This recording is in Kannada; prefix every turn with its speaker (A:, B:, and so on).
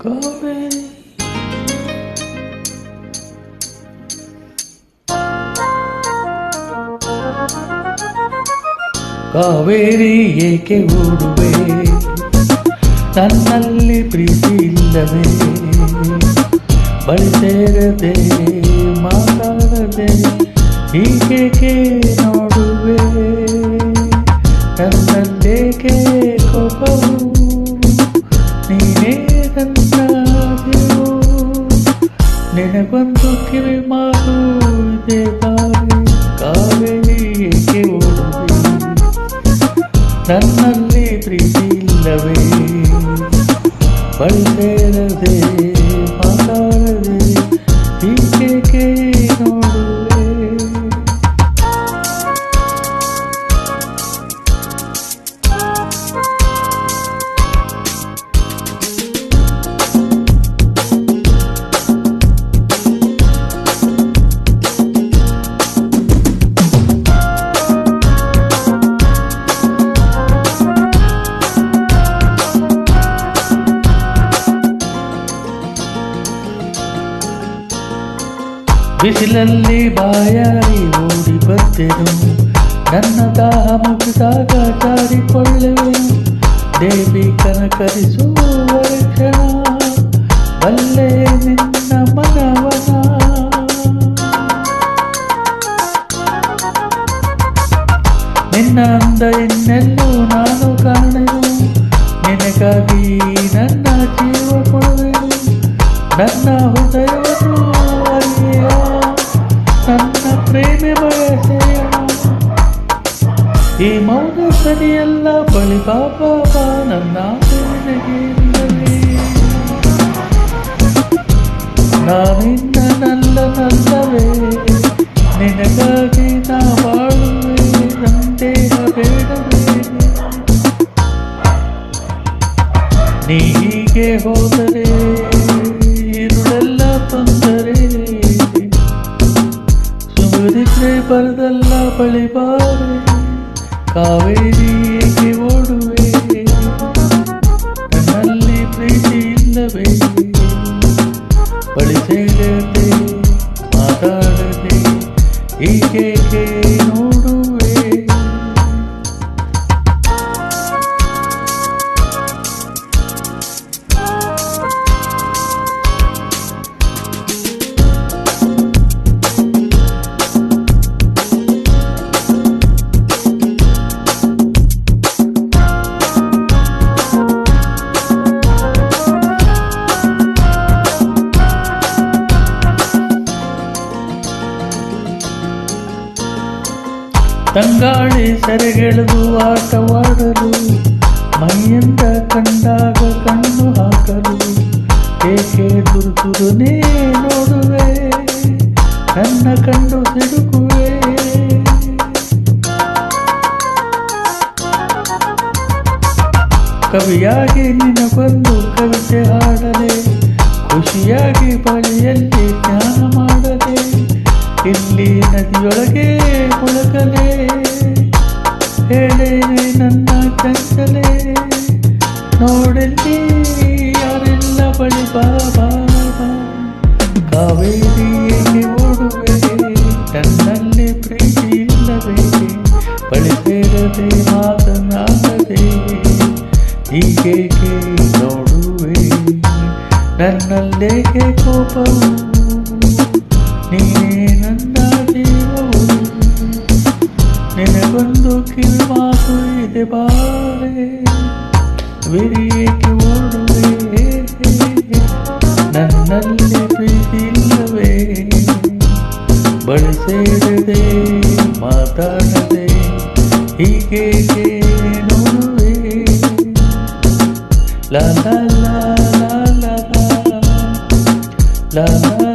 A: ಕಾವೇರಿ ಕಾವೇರಿ ಏಕೆ ಓಡುವೆ ನನ್ನಲ್ಲಿ ಪ್ರೀತಿ ಇಲ್ಲವೇ ಬಳಿ ಸೇರದೆ ಮಾತಾಡದೆ ಹೀಗೇಕೆ ನೋಡುವೆ ನನ್ನಲ್ಲೇಕೆ ಕೋಪವು ನೀನೇ ನನ್ನ ದೇವು ನಿನಗೊಂದು ಕಿವಿ ಮಾತು ಇದೆ ಬಾರಿ ಕಾವೇರಿ ಏಕೆ ಓಡುವೆ ನನ್ನಲ್ಲಿ ಪ್ರೀತಿ ಇಲ್ಲವೇ ಬಳಿ ಸೇರದೆ ಮಾತಾಡದೆ ಹೀಗೇಕೆ ನೋಡುವೆ ಬಿಸಿಲಲ್ಲಿ ಬಾಯಾರಿ ಓಡಿ ಬರ್ತೇನು ನನ್ನ ದಾಹ ಮುಗಿದಾಗ ಜಾರಿಕೊಳ್ಳುವೆ ದೇವಿ ಕನಕರಿಸುವ ಕ್ಷಣ ಬಲ್ಲೆ ನಿನ್ನ ಮನವನ ನಿನ್ನ ಅಂದ ಇನ್ನೆಲ್ಲೂ ನಾನು ಕಾಣೆನು ನಿನಗಾಗಿ ನನ್ನ ಜೀವ ಕೊಡುವೆನು ನನ್ನ ಹೃದಯವನ್ನು ನನ್ನ ಪ್ರೇಮ ಬಯಸೆಯ ಈ ಮೌನ ಸರಿಯಲ್ಲ ಬಳಿ ಬಾಬಾ ನನ್ನ ನಿನಗೆ ನಾನಿನ್ನ ನಲ್ಲವೇ ನಿನಗಾಗಿ ನಾ ಬಾಳುವೆ ನಂದೇಹ ಬೇಡವೇ ನೀ ಹೀಗೆ ಹೋದರೆ ಇರುಳೆಲ್ಲ ತೊಂದರೆ ಸುರಿದ್ರೆ ಬರದಲ್ಲ ಬಳಿ ಬಾರೆ ಕಾವೇರಿ ಏಕೆ ಓಡುವೆ ನನ್ನಲ್ಲಿ ಪ್ರೀತಿ ಇಲ್ಲವೇ ಬಳಿ ಸೇರದೆ ಮಾತಾಡದೆ ಹೀಗೇಕೆ ನೋಡುವೆ ತಂಗಾಳಿ ಸೆರೆಗೆಳೆದು ಆಟವಾಡಲು ಮೈಯಿಂದ ಕಂಡಾಗ ಕಣ್ಣು ಹಾಕಲು ಏಕೆ ತುರುತುರುನೇ ನೋಡುವೆ ನನ್ನ ಕಂಡು ಸಿಡುಕುವೆ ಕವಿಯಾಗಿ ನಿನಗೊಂದು ಕವಿತೆ ಹಾಡಲೆ ಖುಷಿಯಾಗಿ ಬಳಿಯಲ್ಲಿ ಜ್ಞಾನ ಮಾಡಲೆ ಇಲ್ಲಿ ನದಿಯೊಳಗೆ ಮುಳುಗಲೆ ಹೇಳೇನೆ ನನ್ನ ಚಂಚಲೆ ನೋಡಲ್ಲಿ ಯಾರೆಲ್ಲ ಬಳಿ ಬಾಬಾ ಕಾವೇರಿ ಏಕೆ ಓಡುವೆ ನನ್ನಲ್ಲಿ ಪ್ರೀತಿ ಇಲ್ಲವೇ ಬಳಿ ಸೇರದೆ ಮಾತನಾಡದೆ ಹೀಗೇಕೆ ನೋಡುವೆ ನನ್ನಲ್ಲೇಕೆ ಕೋಪವು ನೀನೇ ನನ್ನ ಜೀವವು ನಿನಗೊಂದು ಕಿವಿ ಮಾತು ಇದೆ ಬಾರೆ ವಿರಿಯೇಕೆ ಓಡುವೆ ನನ್ನಲ್ಲಿ ಪ್ರೀತಿ ಇಲ್ಲವೇ ಬಳಿ ಸೇರದೆ ಮಾತಾಡದೆ ಹೀಗೇಕೆ ನೋಡುವೆ ಲಾ ಲಾ ಲಾ ಲಾ ಲಾ ಲಾ ಲಾ